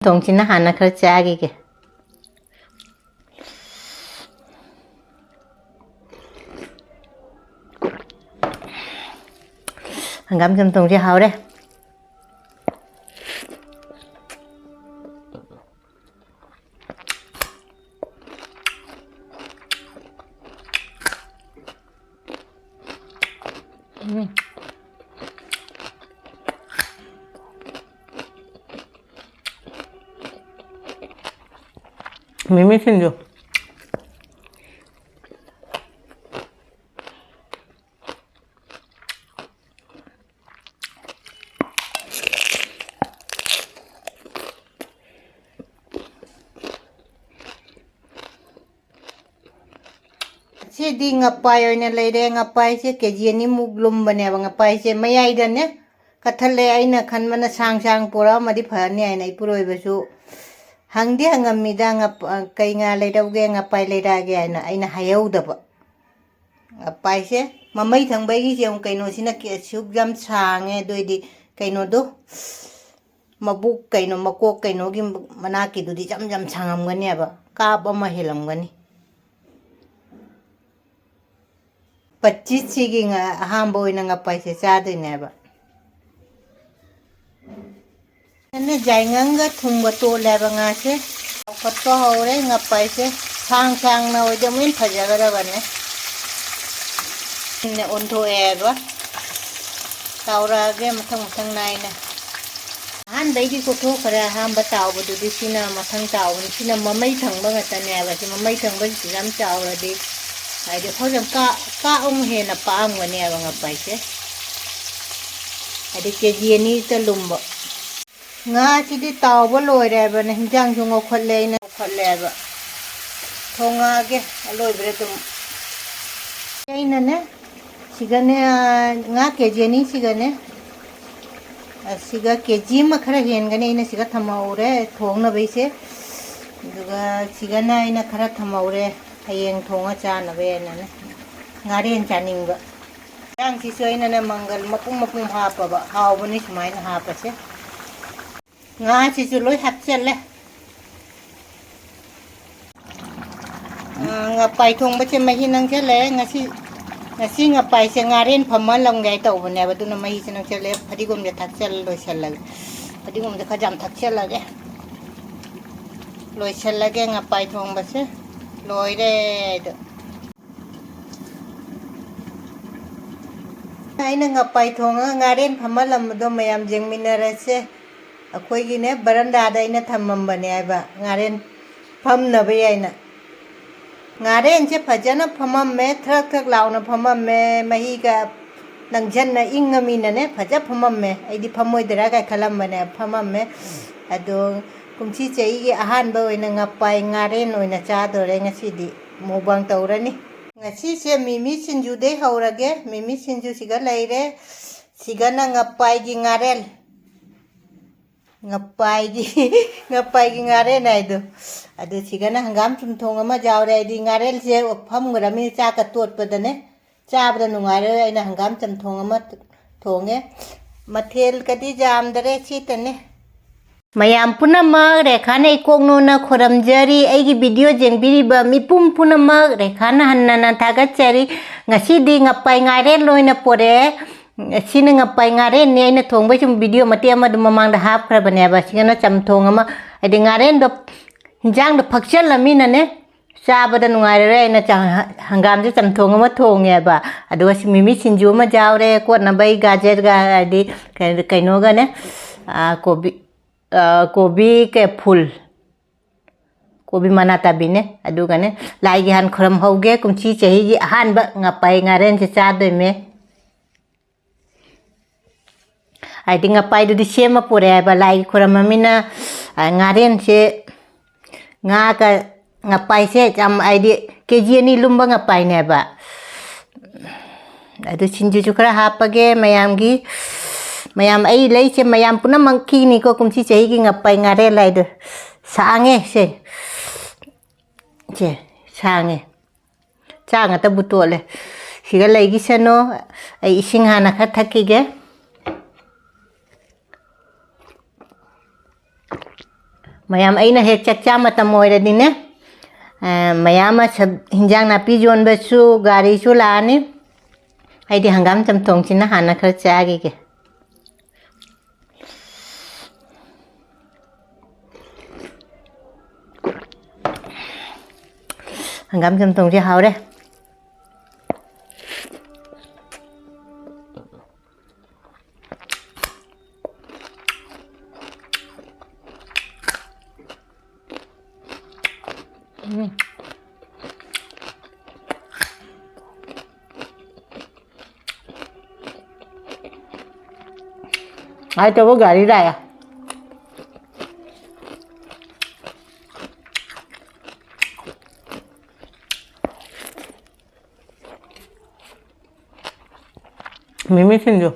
동치는 하나 그렇지 아기게. hangam chamthong thì hào đấy. Mimi singju. Che di ngapai oina leire ngapai che keji ni muglum bane ba ngapai che mayai da ne kathale aina khanmana sang sang pura madi phani aina ipuroi basu hangdi hangam mida ngap kai nga leidauge ngapai leidage aina hayau da ba ngapai che mamai thangbai gi je kaino sina ke suk jam sange doidi kaino do mabuk kaino makok kaino gi manaki dudi jam jam sangam gani ba kap ama helam gani 25 सिगी अहम पैसे चादनेब जाइंग थुम तोलेब से खत हौरे पैसे सांग सांग mean फजगदबने उन्थोएब तौरगे मथंग मथंग नायना अहमदी कोथोखरे अहम ताउबदुदी सिना मथंग ताउबनी सिना ममई थंग ngataneब सि ममई थंग सिम चाउरदी आई दे फजम का हेना पामगने ngapai se आई केजी नि त लुम्ब nga sidi tawba loire ba ne hinjang jung kholle ina kholle ba thonga ge loibre tum ina ne sigane nga keji ni sigane siga keji ma khara hen gane ina siga thamaure thongna bai se duga sigana ina khara thamaure hayeng thonga chana be na ne ngaren chaning ba yang si soina ne mangal mapung mapung hapa ba haw bani sumai na hapa se nga si su loi hap chelle nga pai thong ba che mai hinang chelle ngasi nga pai se ngaren phamma long gai taw bane ba duna mai chinang chelle phadigom de thak chel loi chella phadigom de khajam thak chella ge loi chella ge nga pai thong ba se loi de aina ngapai thonga ngaren phamalam do mayam jengminara se akhoi gi ne baranda da ina thammam bane ba ngaren phamna be aina ngaren che phajana phamam me thrak thrak launa phamam me mahi ga nangjan na ingami na ne phaja phamam me aidi phamoi dara ga khalam bane phamam me ado kumchi chei gi ahan ba oina ngapai ngaren oina cha dore ngasi di mobang taurani ngasi se mimi singju de haurage mimi singju siga leire siga na ngapai gi ngarel ngapai gi ngaren aidu adu siga na hangam chamthong ama jawre di ngarel se pham grami cha ka tot padane cha bada nungaire aina hangam chamthong ama thonge mathel kadi jam dare chitane mayam punamak rekhana ikoknona khoramjari aigi video jengbiriba mipum punamak rekhana hannana thagachari ngasidi ngapai ngaren loina pore sina ngapai ngaren ne aina thongbai chum video mate ama mamang da hap khrabane ba sigana chamthong ama adi ngaren do hinjang do phakchal lamina ne chabada nungaire aina hangam je chamthong ama thonge ba adu mimi sinju ma jawre ko na bai gajer ga adi kaino ga ne kobi ke phul kobi manata bine adu gane lai gi han khram hoge kumchi chehi gi han ba ngapai ngaren che cha doi me ai ding ngapai du di sema pore ba lai khram amina ngaren che nga ka ngapai se cham ai di keji ni lumba ngapai ne ba adu chinju chu khara hapage mayam ai lấy che mayam puna mangki ni ko kumchi chehi gi ngapai ngare lai de sange se che sange changa ta butole siga lai gi sano ai ising hana kha thaki ge mayam aina hek chakcha matam oiradine mayam hinjang napi yonbasu gari chu laani aidi hangam chamthong china hana khar chage ke hangam chamthong chi hau đấy. Ai cho có gari đây à? Mimi singju.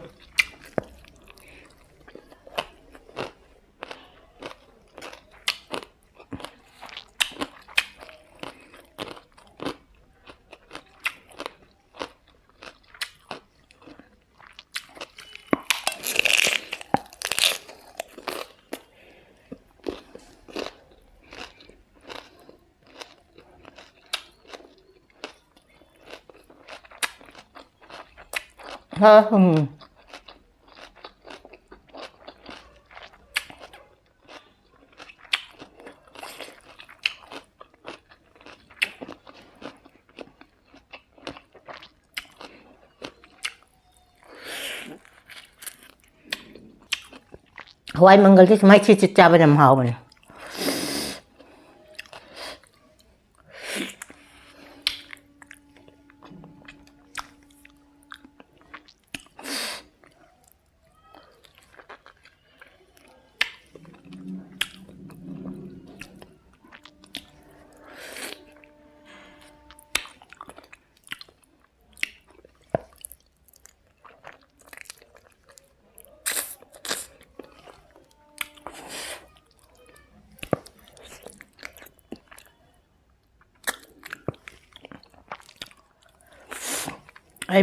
Hawai manggal chứ mấy chi cha bên làm hậu mình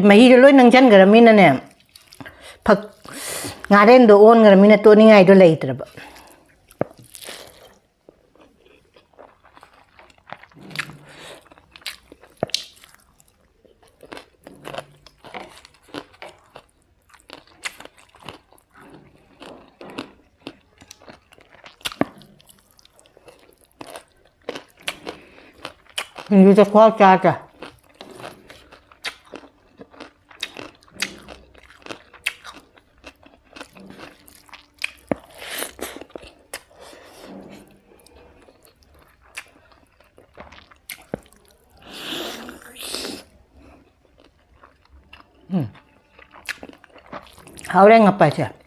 mahi lối nang chan garamina ne phak ngaren do on garamina to ni ngai do leitrab iniจะควาจ้าจ้ะAhora en Ngapai sih.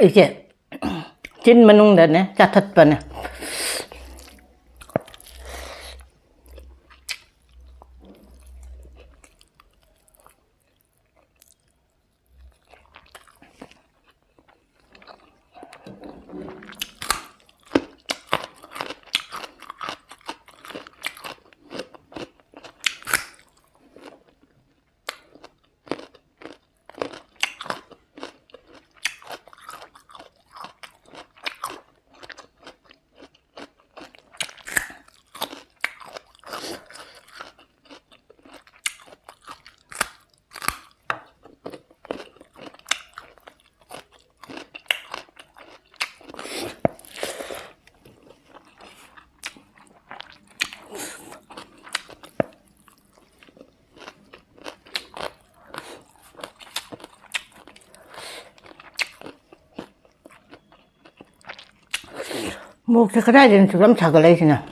이제 찐 만웅다네 짜텄바네 뭐 그렇게 해야 되는 좀 작을래시나.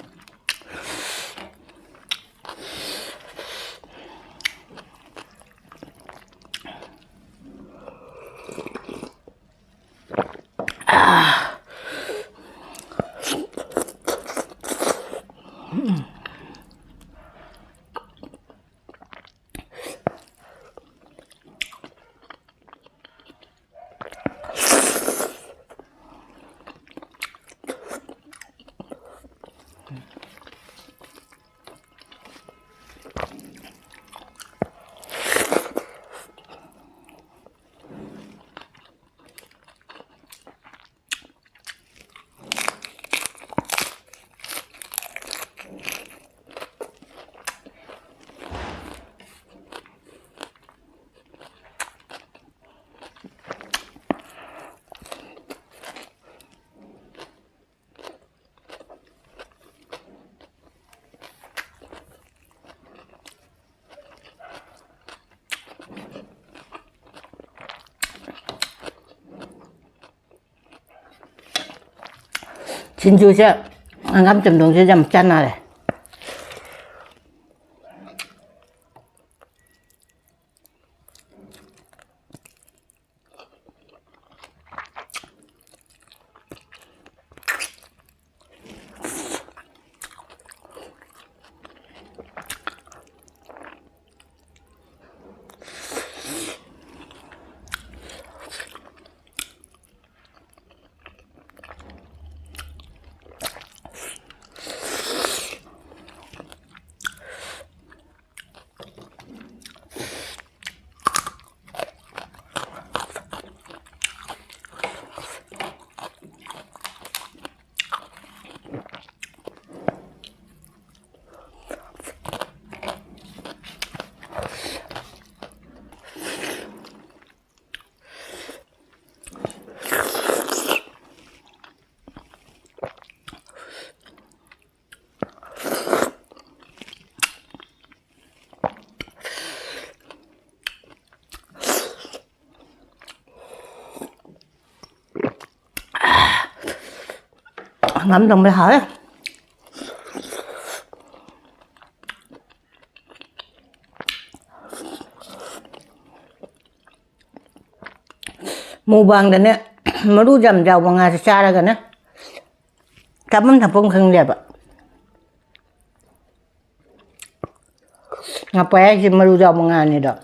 진주자 hangam chamthong sẽ dầm chanh này. Ngắm đồng mới hỏi mù bằng đấy nè mà đu dầm giàu bằng ngày xa ra gần nè cảm ơn thằng Phong khăn đẹp ạ Ngapai sih mà đu giàu bằng ngày này đó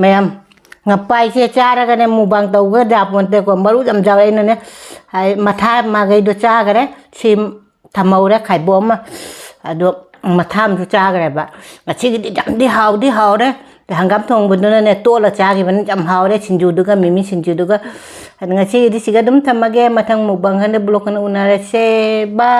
ꯃꯌꯥꯝ ꯉꯄꯥꯏꯁꯦ ꯆꯥꯔꯒꯅꯦ mukbang ꯇꯧꯒꯗ꯭ꯔꯥ ꯄꯣꯟꯇꯦꯀꯣ ꯃꯔꯨ ꯌꯥꯝ ꯆꯥꯎꯋꯦ ꯑꯩꯅꯅꯦ ꯃꯊꯥ ꯃꯥꯒꯩꯗꯣ ꯆꯥꯈꯔꯦ ꯁꯤ ꯊꯝꯍꯧꯔꯦ ꯈꯥꯏꯕꯣꯛ ꯑꯃ ꯑꯗꯣ ꯃꯊꯥ ꯑꯃꯁꯨ ꯆꯥꯈ꯭ꯔꯦꯕ ꯉꯁꯤꯒꯤꯗꯤ ꯌꯥꯝꯗꯤ ꯍꯥꯎꯔꯦ ꯍꯪꯒꯥꯝ ꯊꯣꯡꯕꯗꯨꯅꯅꯦ ꯇꯣꯠꯂ ꯆꯥꯈꯤꯕꯅꯤ ꯌꯥꯝ ꯍꯥꯎꯔꯦ ꯁꯤꯡꯖꯨꯗꯨꯒ ꯃꯤꯃꯤ ꯁꯤꯡꯖꯨꯗꯨꯒ ꯑꯗꯣ ꯉꯁꯤꯒꯤꯗꯤ ꯁꯤꯒ ꯑꯗꯨꯝ ꯊꯝꯃꯒꯦ ꯃꯊꯪ ꯃꯨꯛꯕꯥꯡ ꯍꯟꯗ ꯕ꯭ꯂꯣꯛ ꯍꯟꯗ ꯎꯅꯔꯁꯦ ꯕꯥꯏ